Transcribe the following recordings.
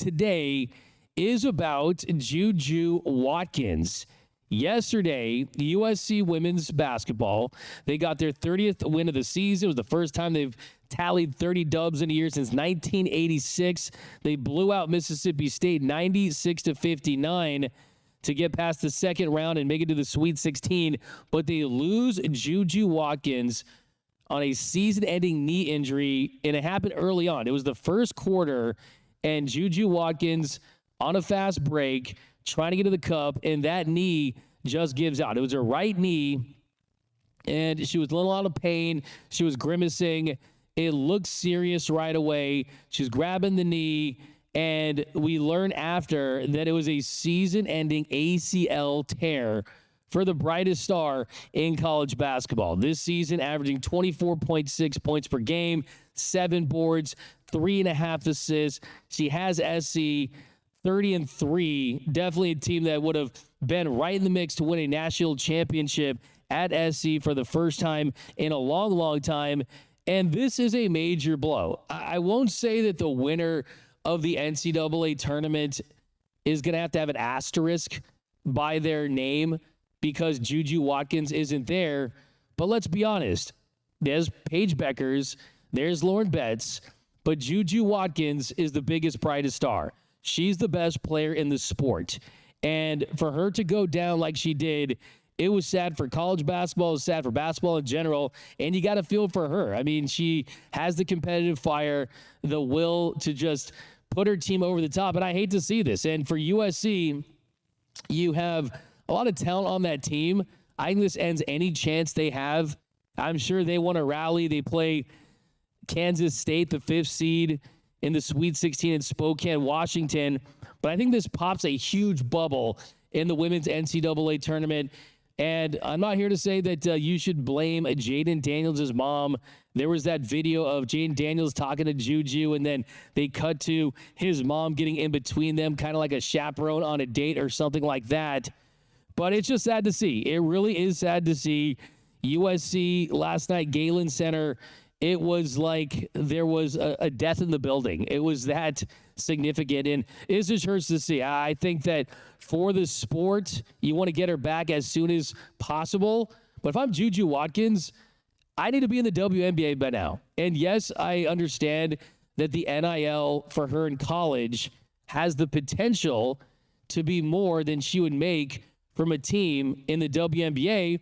today is about Juju Watkins. Yesterday, USC women's basketball, they got their 30th win of the season. It was the first time they've tallied 30 dubs in a year since 1986. They blew out Mississippi State 96-59 to get past the second round and make it to the Sweet 16. But they lose Juju Watkins on a season-ending knee injury, and it happened early on. It was the first quarter, and Juju Watkins on a fast break, trying to get to the cup, and that knee just gives out. It was her right knee, and she was in a lot of pain. She was grimacing. It looked serious right away. She was grabbing the knee, and we learned after that it was a season-ending ACL tear for the brightest star in college basketball. This season, averaging 24.6 points per game, 7 boards, 3.5 assists. She has SC 30-3, definitely a team that would have been right in the mix to win a national championship at SC for the first time in a long, long time. And this is a major blow. I won't say that the winner of the NCAA tournament is going to have an asterisk by their name because Juju Watkins isn't there. But let's be honest. There's Paige Beckers. There's Lauren Betts. But Juju Watkins is the biggest, brightest star. She's the best player in the sport. And for her to go down like she did, it was sad for college basketball. It was sad for basketball in general. And you got to feel for her. I mean, she has the competitive fire, the will to just put her team over the top. And I hate to see this. And for USC, you have a lot of talent on that team. I think this ends any chance they have. I'm sure they want to rally. They play Kansas State, the 5th seed, in the Sweet 16 in Spokane, Washington. But I think this pops a huge bubble in the women's NCAA tournament. And I'm not here to say that you should blame Jaden Daniels' mom. There was that video of Jaden Daniels talking to Juju, and then they cut to his mom getting in between them, kind of like a chaperone on a date or something like that. But it's just sad to see. It really is sad to see. USC last night, Galen Center, it was like there was a death in the building. It was that significant, and it just hurts to see. I think that for the sport, you want to get her back as soon as possible. But if I'm Juju Watkins, I need to be in the WNBA by now. And yes, I understand that the NIL for her in college has the potential to be more than she would make from a team in the WNBA,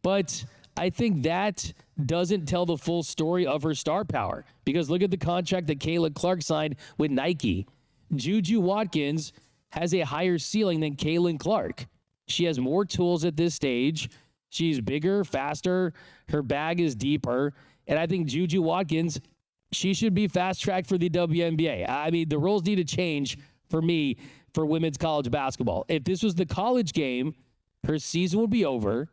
but I think that doesn't tell the full story of her star power, because look at the contract that Caitlin Clark signed with Nike. Juju Watkins has a higher ceiling than Caitlin Clark. She has more tools at this stage. She's bigger, faster. Her bag is deeper. And I think Juju Watkins, she should be fast-tracked for the WNBA. I mean, the rules need to change for me for women's college basketball. If this was the college game, her season would be over,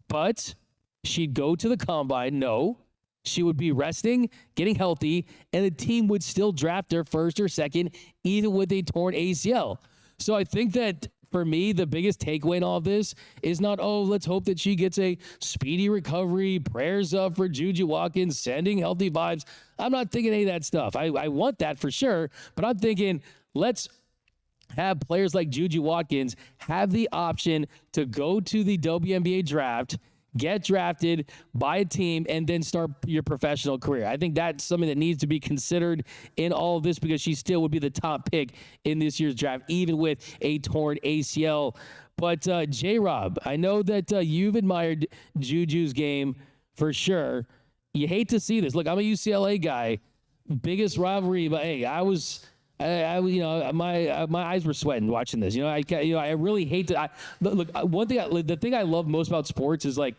but she'd go to the combine. No, she would be resting, getting healthy, and the team would still draft her first or second, even with a torn ACL. So I think that for me, the biggest takeaway in all of this is not, oh, let's hope that she gets a speedy recovery, prayers up for Juju Watkins, sending healthy vibes. I'm not thinking any of that stuff. I want that for sure, but I'm thinking let's have players like Juju Watkins have the option to go to the WNBA draft, get drafted by a team, and then start your professional career. I think that's something that needs to be considered in all of this, because she still would be the top pick in this year's draft, even with a torn ACL. But J-Rob, I know that you've admired Juju's game for sure. You hate to see this. Look, I'm a UCLA guy, biggest rivalry, but hey, my eyes were sweating watching this. I really hate to. The thing I love most about sports is, like,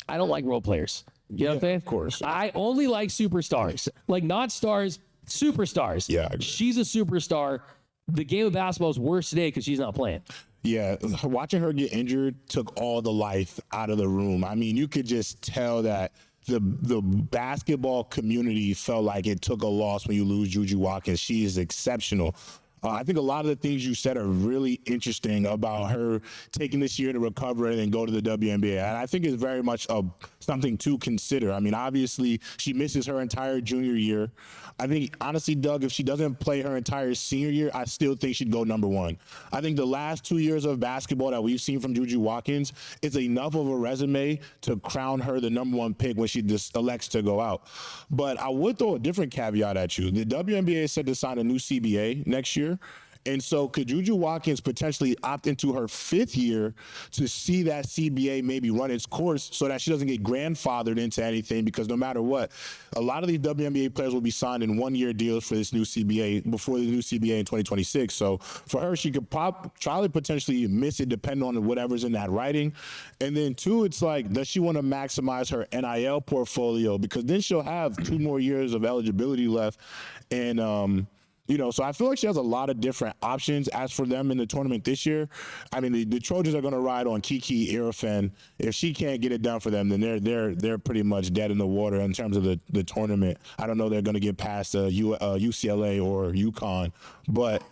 I don't like role players. You know what I'm saying? Of course. I only like superstars, like not stars, superstars. Yeah, I agree. She's a superstar. The game of basketball is worse today because she's not playing. Yeah, watching her get injured took all the life out of the room. I mean, you could just tell that the basketball community felt like it took a loss when you lose Juju Watkins. She is exceptional. I think a lot of the things you said are really interesting about her taking this year to recover and then go to the WNBA. And I think it's very much something to consider. I mean, obviously, she misses her entire junior year. I think, honestly, Doug, if she doesn't play her entire senior year, I still think she'd go number one. I think the last 2 years of basketball that we've seen from Juju Watkins is enough of a resume to crown her the number one pick when she just elects to go out. But I would throw a different caveat at you. The WNBA is set to sign a new CBA next year. And so could Juju Watkins potentially opt into her 5th year to see that CBA maybe run its course so that she doesn't get grandfathered into anything? Because no matter what, a lot of these WNBA players will be signed in 1-year deals for this new CBA before the new CBA in 2026. So for her, she could potentially miss it depending on whatever's in that writing. And then 2, it's like, does she want to maximize her NIL portfolio? Because then she'll have 2 more years of eligibility left. And, so I feel like she has a lot of different options. As for them in the tournament this year, I mean, the Trojans are going to ride on Kiki Irifen. If she can't get it done for them, then they're pretty much dead in the water in terms of the tournament. I don't know they're going to get past UCLA or UConn, but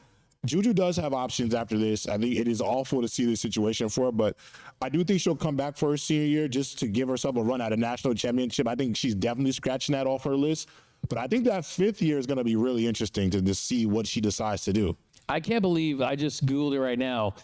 Juju does have options after this. I think it is awful to see this situation for her, but I do think she'll come back for her senior year just to give herself a run at a national championship. I think she's definitely scratching that off her list. But I think that 5th year is going to be really interesting to just see what she decides to do. I can't believe I just Googled it right now.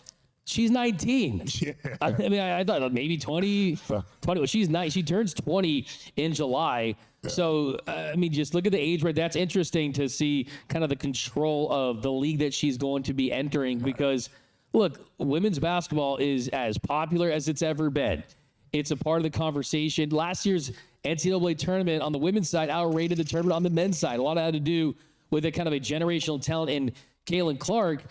She's 19. Yeah. I mean, I thought maybe 20. Well, she's 9. She turns 20 in July. Yeah. So, I mean, just look at the age right. That's interesting to see kind of the control of the league that she's going to be entering because, look, women's basketball is as popular as it's ever been. It's a part of the conversation. Last year's NCAA tournament on the women's side outrated the tournament on the men's side. A lot had to do with a kind of a generational talent in Caitlin Clark.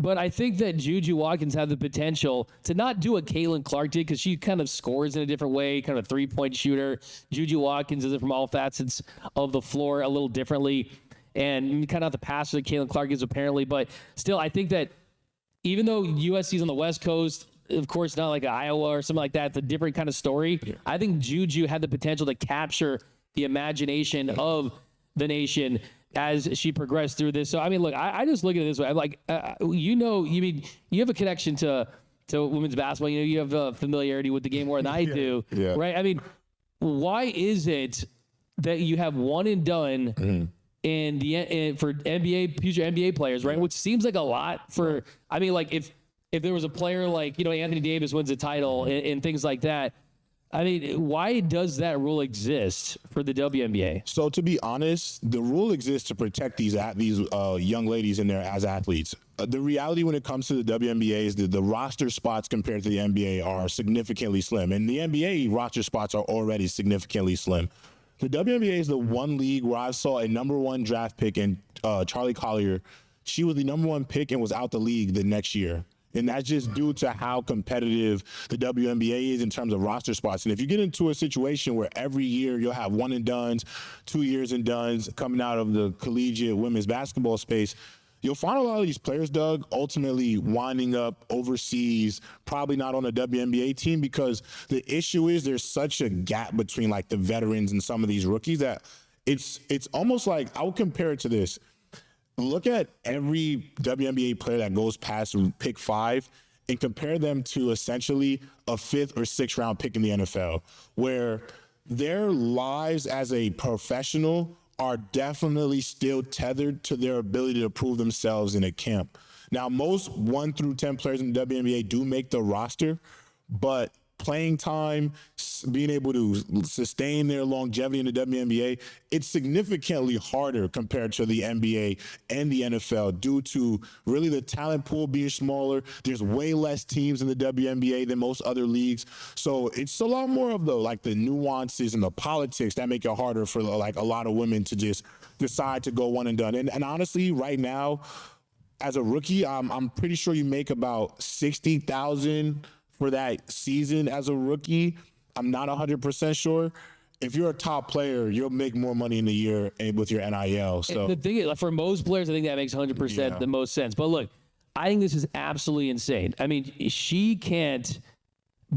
But I think that Juju Watkins had the potential to not do what Caitlin Clark did because she kind of scores in a different way, kind of a 3-point shooter. Juju Watkins does it from all facets of the floor a little differently and kind of not the passer that Caitlin Clark is apparently. But still, I think that even though USC is on the West Coast, of course, not like Iowa or something like that. It's a different kind of story. Yeah. I think Juju had the potential to capture the imagination of the nation as she progressed through this. So, I mean, look, I just look at it this way. I'm like, you have a connection to women's basketball. You have a familiarity with the game more than I do, right? I mean, why is it that you have one and done for NBA, future NBA players, right? Which seems like a lot for, I mean, like if there was a player like, Anthony Davis wins a title and things like that, I mean, why does that rule exist for the WNBA? So to be honest, the rule exists to protect these young ladies in there as athletes. The reality when it comes to the WNBA is that the roster spots compared to the NBA are significantly slim. And the NBA roster spots are already significantly slim. The WNBA is the one league where I saw a number 1 draft pick in Charlie Collier. She was the number 1 pick and was out the league the next year. And that's just due to how competitive the WNBA is in terms of roster spots. And if you get into a situation where every year you'll have 1 and dones, 2 years and dones coming out of the collegiate women's basketball space, you'll find a lot of these players, Doug, ultimately winding up overseas, probably not on a WNBA team because the issue is there's such a gap between like the veterans and some of these rookies that it's almost like, I would compare it to this. Look at every WNBA player that goes past pick 5 and compare them to essentially a 5th or 6th round pick in the NFL, where their lives as a professional are definitely still tethered to their ability to prove themselves in a camp. Now, most 1 through 10 players in the WNBA do make the roster, but playing time, being able to sustain their longevity in the WNBA, it's significantly harder compared to the NBA and the NFL due to really the talent pool being smaller. There's way less teams in the WNBA than most other leagues. So it's a lot more of the nuances and the politics that make it harder for like a lot of women to just decide to go one and done. And honestly, right now, as a rookie, I'm pretty sure you make about $60,000 for that season as a rookie. I'm not 100% sure. If you're a top player, you'll make more money in the year with your NIL. So the thing is, for most players, I think that makes 100% the most sense. But look, I think this is absolutely insane. I mean, she can't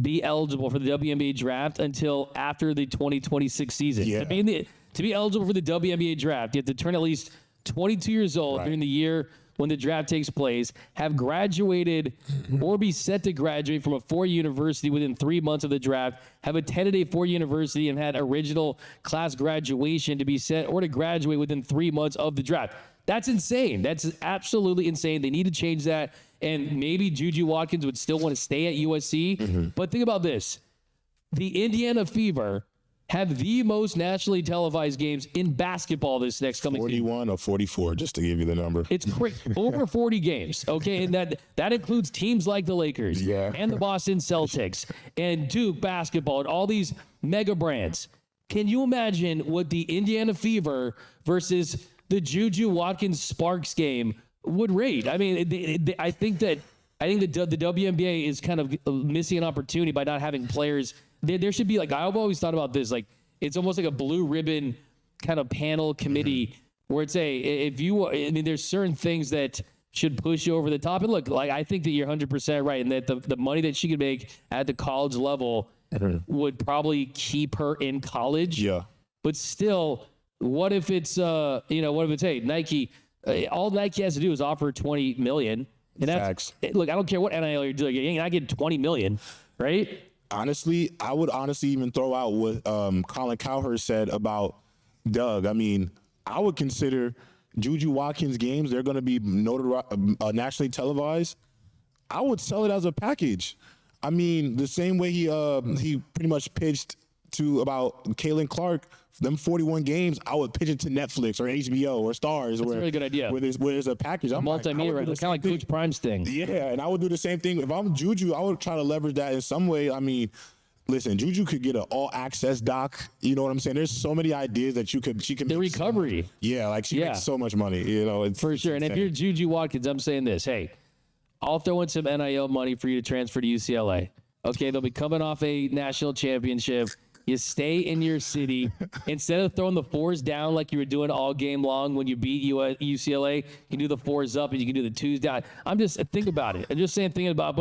be eligible for the WNBA draft until after the 2026 season. Yeah. To be eligible for the WNBA draft, you have to turn at least 22 years old during the year when the draft takes place, have graduated or be set to graduate from a four-year university within 3 months of the draft, have attended a four-year university and had original class graduation to be set or to graduate within 3 months of the draft. That's insane. That's absolutely insane. They need to change that. And maybe Juju Watkins would still want to stay at USC. But think about this. The Indiana Fever have the most nationally televised games in basketball this next coming season. 41 or 44, just to give you the number. It's over 40 games, okay? And that includes teams like the Lakers and the Boston Celtics and Duke basketball and all these mega brands. Can you imagine what the Indiana Fever versus the Juju Watkins Sparks game would rate? I mean, I think the WNBA is kind of missing an opportunity by not having players. There should be, like, I've always thought about this, like, it's almost like a blue ribbon kind of panel committee where it's there's certain things that should push you over the top. And look, like, I think that you're 100% right, and that the money that she could make at the college level would probably keep her in college. Yeah. But still, what if it's, hey, Nike, all Nike has to do is offer $20 million. And Facts. Look, I don't care what NIL you're doing. I get $20 million, right? Honestly, I would even throw out what Colin Cowherd said about Doug. I mean, I would consider Juju Watkins games, they're going to be nationally televised. I would sell it as a package. I mean, the same way he pretty much pitched to about Kaylin Clark, them 41 games, I would pitch it to Netflix or HBO or Stars. That's a really good idea. Where there's a package. I'm multimedia, right? Kind of like Coach Prime's thing. Yeah, and I would do the same thing. If I'm Juju, I would try to leverage that in some way. I mean, listen, Juju could get an all-access doc. You know what I'm saying? There's so many ideas that she can. The recovery. Yeah, like she makes so much money. You know, for sure. And if you're Juju Watkins, I'm saying this. Hey, I'll throw in some NIL money for you to transfer to UCLA. Okay, they'll be coming off a national championship. You stay in your city. Instead of throwing the fours down like you were doing all game long when you beat UCLA, you can do the fours up and you can do the twos down. Think about it. I'm just saying, thinking about, but